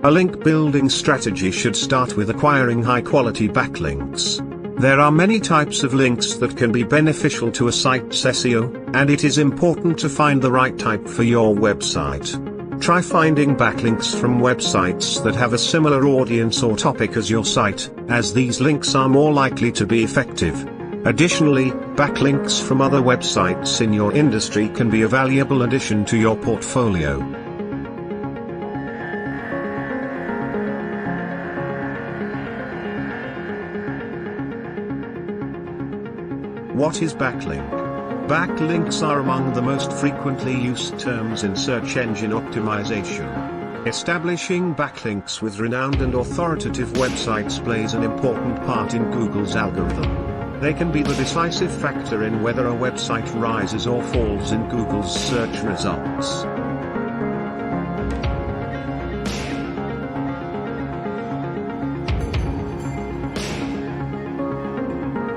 A link building strategy should start with acquiring high-quality backlinks. There are many types of links that can be beneficial to a site's SEO, and it is important to find the right type for your website. Try finding backlinks from websites that have a similar audience or topic as your site, as these links are more likely to be effective. Additionally, backlinks from other websites in your industry can be a valuable addition to your portfolio. What is backlink? Backlinks are among the most frequently used terms in search engine optimization. Establishing backlinks with renowned and authoritative websites plays an important part in Google's algorithm. They can be the decisive factor in whether a website rises or falls in Google's search results.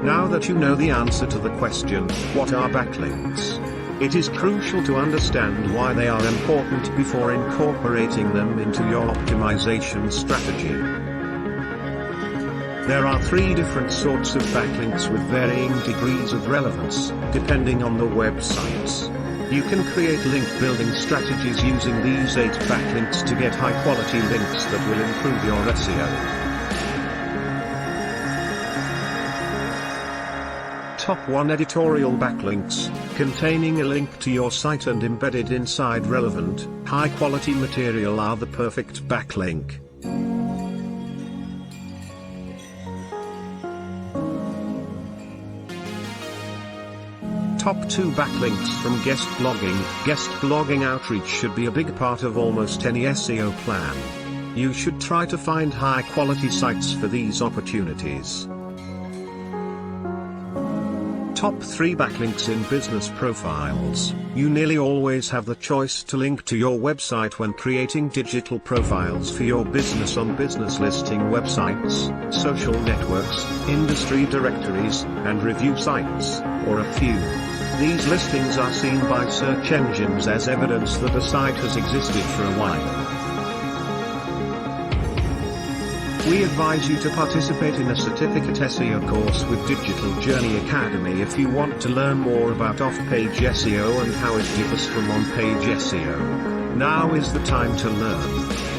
Now that you know the answer to the question, what are backlinks? It is crucial to understand why they are important before incorporating them into your optimization strategy. There are 3 different sorts of backlinks with varying degrees of relevance, depending on the websites. You can create link building strategies using these 8 backlinks to get high quality links that will improve your SEO. Top 1 Editorial backlinks, containing a link to your site and embedded inside relevant, high-quality material are the perfect backlink. Top 2 backlinks from guest blogging. Guest blogging outreach should be a big part of almost any SEO plan. You should try to find high-quality sites for these opportunities. Top 3 backlinks in business profiles. You nearly always have the choice to link to your website when creating digital profiles for your business on business listing websites, social networks, industry directories, and review sites, or a few. These listings are seen by search engines as evidence that a site has existed for a while. We advise you to participate in a certificate SEO course with Digital Journey Academy if you want to learn more about off-page SEO and how it differs from on-page SEO. Now is the time to learn.